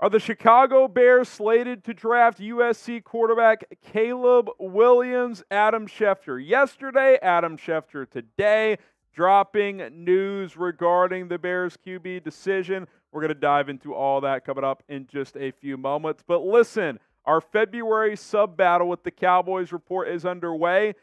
Are the Chicago Bears slated to draft USC quarterback Caleb Williams? Adam Schefter yesterday, Adam Schefter today, dropping news regarding the Bears QB decision. We're going to dive into all that coming up in just a few moments. But listen, our February sub-battle with the Cowboys report is underway.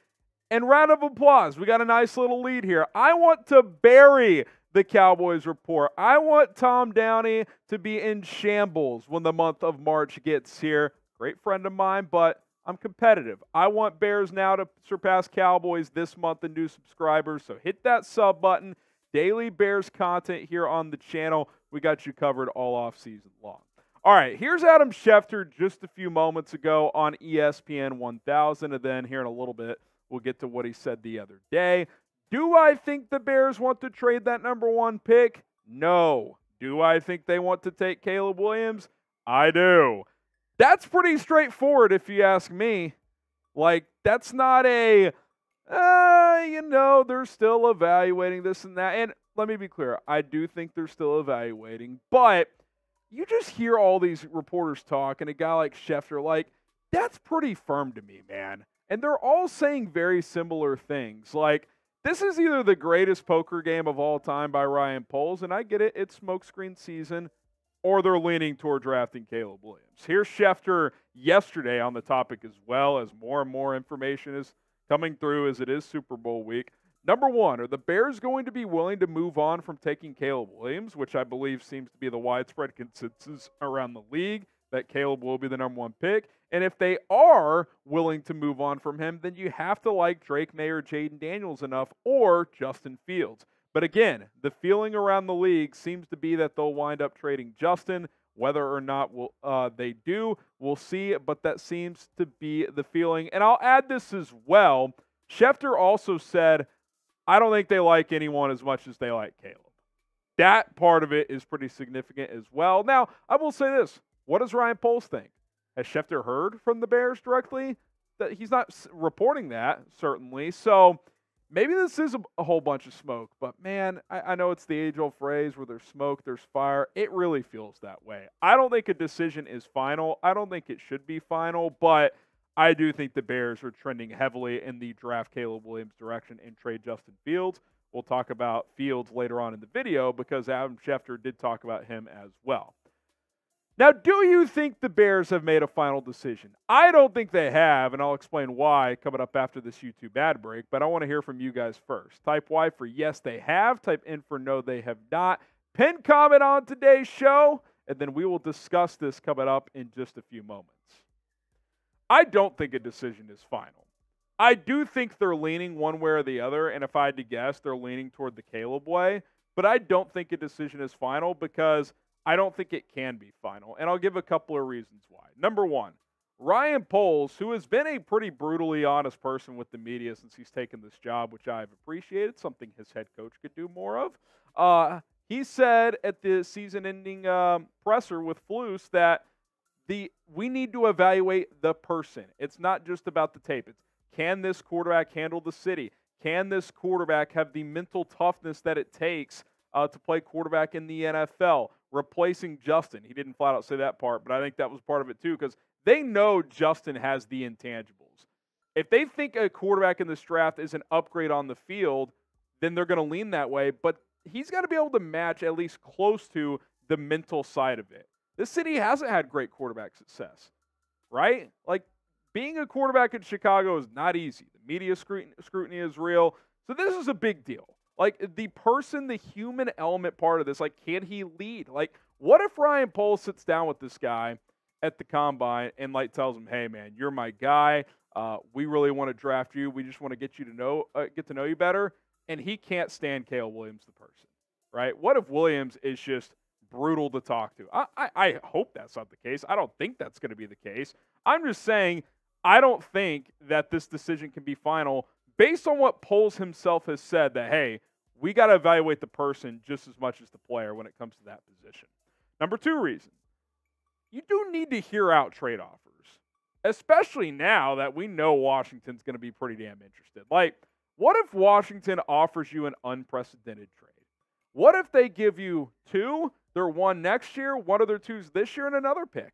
And round of applause. We got a nice little lead here. I want to bury the Cowboys report. I want Tom Downey to be in shambles when the month of March gets here. Great friend of mine, but I'm competitive. I want Bears now to surpass Cowboys this month in new subscribers, so hit that sub button. Daily Bears content here on the channel. We got you covered all off season long. All right, here's Adam Schefter just a few moments ago on ESPN 1000, and then here in a little bit, we'll get to what he said the other day. Do I think the Bears want to trade that number 1 pick? No. Do I think they want to take Caleb Williams? I do. That's pretty straightforward if you ask me. Like, that's not a, they're still evaluating this and that. And let me be clear, I do think they're still evaluating. But you just hear all these reporters talk, and a guy like Schefter, like, that's pretty firm to me, man. And they're all saying very similar things. Like, this is either the greatest poker game of all time by Ryan Poles, and I get it, it's smokescreen season, or they're leaning toward drafting Caleb Williams. Here's Schefter yesterday on the topic as well, as more and more information is coming through as it is Super Bowl week. Number 1, are the Bears going to be willing to move on from taking Caleb Williams, which I believe seems to be the widespread consensus around the league, that Caleb will be the number 1 pick. And if they are willing to move on from him, then you have to like Drake Maye or Jayden Daniels enough, or Justin Fields. But again, the feeling around the league seems to be that they'll wind up trading Justin. Whether or not they do, we'll see, but that seems to be the feeling. And I'll add this as well. Schefter also said, I don't think they like anyone as much as they like Caleb. That part of it is pretty significant as well. Now, I will say this. What does Ryan Poles think? Has Schefter heard from the Bears directly? That he's not reporting that, certainly. So maybe this is a whole bunch of smoke. But, man, I know it's the age-old phrase where there's smoke, there's fire. It really feels that way. I don't think a decision is final. I don't think it should be final. But I do think the Bears are trending heavily in the draft Caleb Williams direction and trade Justin Fields. We'll talk about Fields later on in the video because Adam Schefter did talk about him as well. Now, do you think the Bears have made a final decision? I don't think they have, and I'll explain why coming up after this YouTube ad break, but I want to hear from you guys first. Type Y for yes, they have. Type N for no, they have not. Pin comment on today's show, and then we will discuss this coming up in just a few moments. I don't think a decision is final. I do think they're leaning one way or the other, and if I had to guess, they're leaning toward the Caleb way, but I don't think a decision is final because I don't think it can be final, and I'll give a couple of reasons why. Number 1, Ryan Poles, who has been a pretty brutally honest person with the media since he's taken this job, which I've appreciated, something his head coach could do more of. He said at the season-ending presser with Flus that we need to evaluate the person. It's not just about the tape. It's, can this quarterback handle the city? Can this quarterback have the mental toughness that it takes to play quarterback in the NFL? Replacing Justin. He didn't flat out say that part, but I think that was part of it too because they know Justin has the intangibles. If they think a quarterback in this draft is an upgrade on the field, then they're going to lean that way, but he's got to be able to match at least close to the mental side of it. This city hasn't had great quarterback success, right? Like, being a quarterback in Chicago is not easy. The media scrutiny is real, so this is a big deal. Like, the person, the human element part of this, like, can he lead? Like, what if Ryan Poles sits down with this guy at the combine and, like, tells him, hey, man, you're my guy. We really want to draft you. We just want to get to know you better. And he can't stand Caleb Williams, the person, right? What if Williams is just brutal to talk to? I hope that's not the case. I don't think that's going to be the case. I'm just saying I don't think that this decision can be final based on what Poles himself has said that, hey, we got to evaluate the person just as much as the player when it comes to that position. Number 2 reason, you do need to hear out trade offers, especially now that we know Washington's going to be pretty damn interested. Like, what if Washington offers you an unprecedented trade? What if they give you 2, their 1 next year, one of their 2s this year, and another pick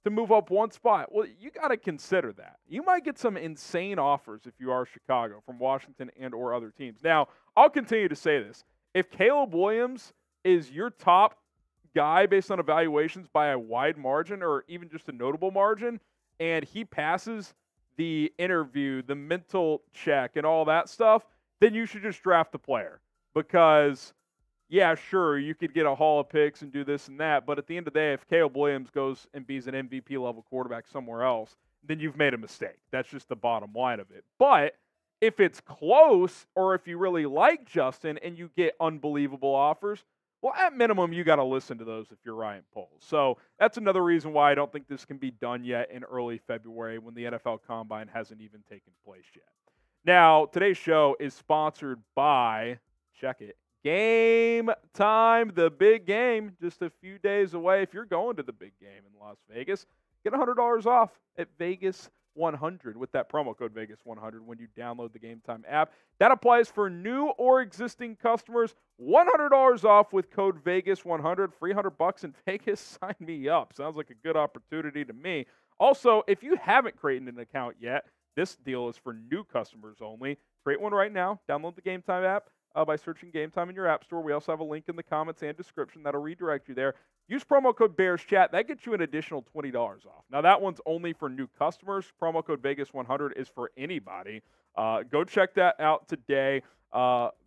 to move up 1 spot? Well, you got to consider that. You might get some insane offers if you are Chicago from Washington and or other teams. Now, I'll continue to say this. If Caleb Williams is your top guy based on evaluations by a wide margin or even just a notable margin, and he passes the interview, the mental check, and all that stuff, then you should just draft the player. Because, yeah, sure, you could get a haul of picks and do this and that, but at the end of the day, if Caleb Williams goes and be an MVP-level quarterback somewhere else, then you've made a mistake. That's just the bottom line of it. But if it's close, or if you really like Justin and you get unbelievable offers, well, at minimum, you got to listen to those if you're Ryan Poles. So that's another reason why I don't think this can be done yet in early February when the NFL Combine hasn't even taken place yet. Now, today's show is sponsored by, check it, Game Time, the big game, just a few days away. If you're going to the big game in Las Vegas, get $100 off at Vegas 100 with that promo code Vegas 100 when you download the Game Time app. That applies for new or existing customers. $100 off with code Vegas 100. $300 in Vegas. Sign me up. Sounds like a good opportunity to me. Also, if you haven't created an account yet, this deal is for new customers only. Create one right now. Download the Game Time app by searching Game Time in your app store. We also have a link in the comments and description that'll redirect you there. Use promo code BearsChat. That gets you an additional $20 off. Now, that one's only for new customers. Promo code Vegas100 is for anybody. Go check that out today.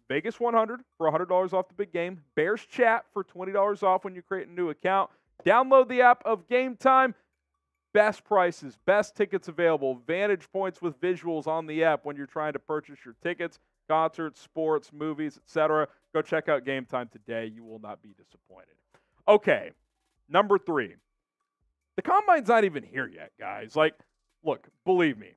Vegas 100 for $100 off the big game. Bears Chat for $20 off when you create a new account. Download the app of Game Time. Best prices, best tickets available, vantage points with visuals on the app when you're trying to purchase your tickets, concerts, sports, movies, etc. Go check out Game Time today. You will not be disappointed. Okay, number 3. The Combine's not even here yet, guys. Like, look, believe me.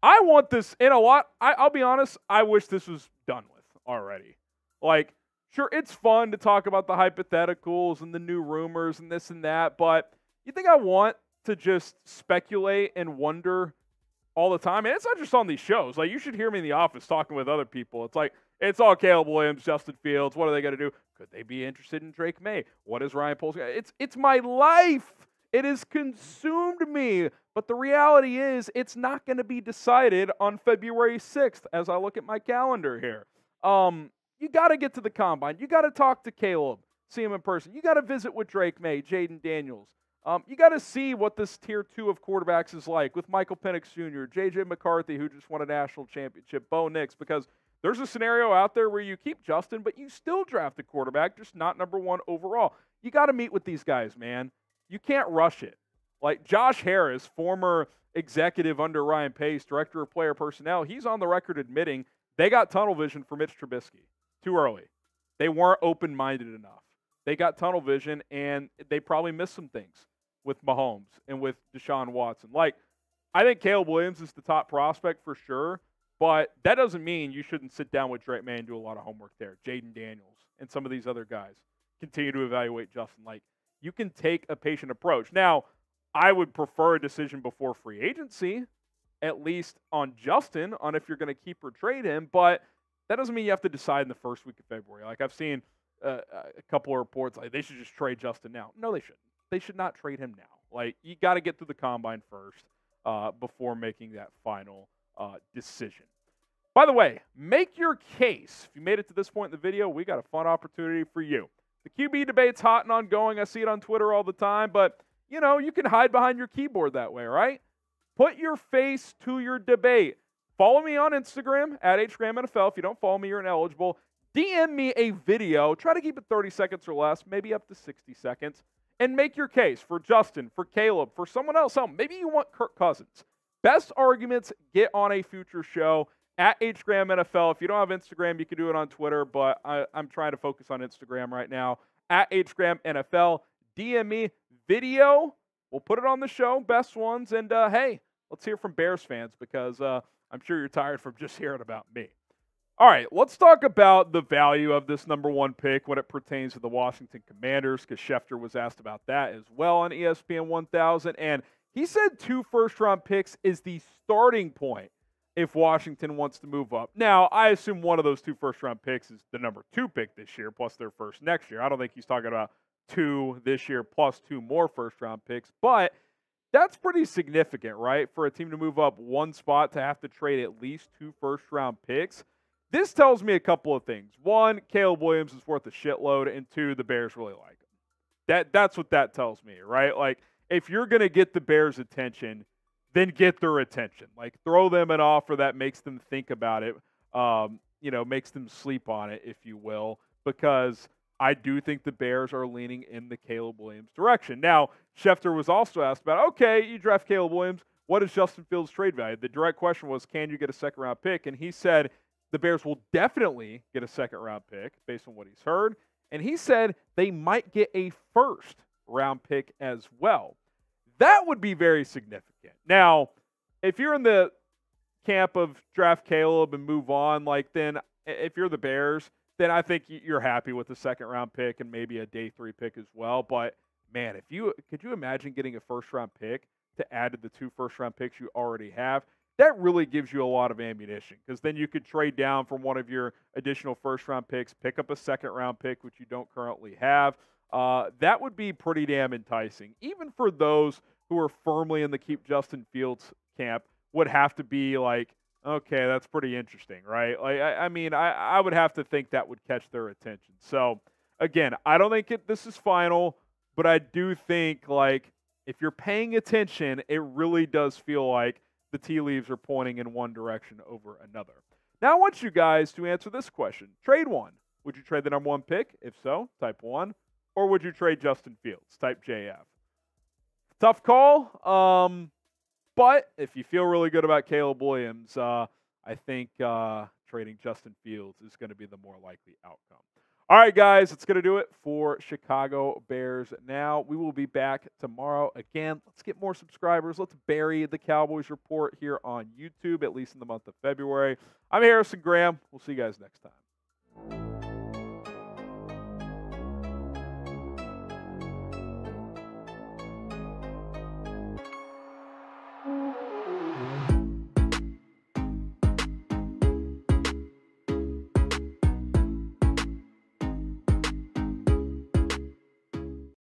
I want this in a lot. I'll be honest, I wish this was done with already. Like, sure, it's fun to talk about the hypotheticals and the new rumors and this and that, but you think I want to just speculate and wonder all the time? And it's not just on these shows. Like, you should hear me in the office talking with other people. It's like, it's all Caleb Williams, Justin Fields. What are they going to do? Could they be interested in Drake Maye? What is Ryan Poles? It's my life. It has consumed me. But the reality is, it's not going to be decided on February 6th as I look at my calendar here. You got to get to the Combine. You got to talk to Caleb, see him in person. You got to visit with Drake Maye, Jayden Daniels. You got to see what this Tier 2 of quarterbacks is like with Michael Penix Jr., J.J. McCarthy, who just won a national championship, Bo Nix, because there's a scenario out there where you keep Justin, but you still draft a quarterback, just not number 1 overall. You got to meet with these guys, man. You can't rush it. Like Josh Harris, former executive under Ryan Pace, director of player personnel, he's on the record admitting they got tunnel vision for Mitch Trubisky too early. They weren't open-minded enough. They got tunnel vision, and they probably missed some things with Mahomes and with Deshaun Watson. Like, I think Caleb Williams is the top prospect for sure, but that doesn't mean you shouldn't sit down with Drake Maye and do a lot of homework there. Jayden Daniels and some of these other guys. Continue to evaluate Justin. Like, you can take a patient approach. Now, I would prefer a decision before free agency, at least on Justin, on if you're going to keep or trade him, but that doesn't mean you have to decide in the first week of February. Like, I've seen a couple of reports like they should just trade Justin now. No, they shouldn't. They should not trade him now. Like, you got to get through the Combine first before making that final decision. By the way, make your case. If you made it to this point in the video, we got a fun opportunity for you. The QB debate's hot and ongoing. I see it on Twitter all the time, but, you know, you can hide behind your keyboard that way, right? Put your face to your debate. Follow me on Instagram, at HGramNFL. If you don't follow me, you're ineligible. DM me a video. Try to keep it 30 seconds or less, maybe up to 60 seconds. And make your case for Justin, for Caleb, for someone else. Maybe you want Kirk Cousins. Best arguments get on a future show at HGramNFL. If you don't have Instagram, you can do it on Twitter, but I'm trying to focus on Instagram right now. At HGramNFL, DM me video. We'll put it on the show, best ones. And, hey, let's hear from Bears fans because I'm sure you're tired from just hearing about me. All right, let's talk about the value of this number 1 pick when it pertains to the Washington Commanders, because Schefter was asked about that as well on ESPN 1000, and he said 2 first-round picks is the starting point if Washington wants to move up. Now, I assume one of those 2 first-round picks is the number 2 pick this year, plus their first next year. I don't think he's talking about 2 this year plus 2 more first-round picks, but that's pretty significant, right? For a team to move up 1 spot to have to trade at least 2 first-round picks. This tells me a couple of things. 1, Caleb Williams is worth a shitload, and 2, the Bears really like him. That's what that tells me, right? Like, if you're going to get the Bears' attention, then get their attention. Like, throw them an offer that makes them think about it, makes them sleep on it, if you will, because I do think the Bears are leaning in the Caleb Williams direction. Now, Schefter was also asked about, okay, you draft Caleb Williams, what is Justin Fields' trade value? The direct question was, can you get a second-round pick? And he said the Bears will definitely get a second-round pick based on what he's heard. And he said they might get a first-round pick as well. That would be very significant. Now, if you're in the camp of draft Caleb and move on, then if you're the Bears, then I think you're happy with the second-round pick and maybe a day 3 pick as well. But, man, could you imagine getting a first-round pick to add to the 2 first-round picks you already have? That really gives you a lot of ammunition, because then you could trade down from one of your additional first-round picks, pick up a second-round pick, which you don't currently have. That would be pretty damn enticing. Even for those who are firmly in the keep Justin Fields camp, would have to be like, okay, that's pretty interesting, right? Like, I would have to think that would catch their attention. So, again, I don't think this is final, but I do think, if you're paying attention, it really does feel like the tea leaves are pointing in one direction over another. Now, I want you guys to answer this question. Trade 1. Would you trade the number 1 pick? If so, type 1. Or would you trade Justin Fields? Type JF. Tough call. But if you feel really good about Caleb Williams, I think trading Justin Fields is going to be the more likely outcome. All right, guys, that's going to do it for Chicago Bears Now. We will be back tomorrow. Again, let's get more subscribers. Let's bury the Cowboys Report here on YouTube, at least in the month of February. I'm Harrison Graham. We'll see you guys next time.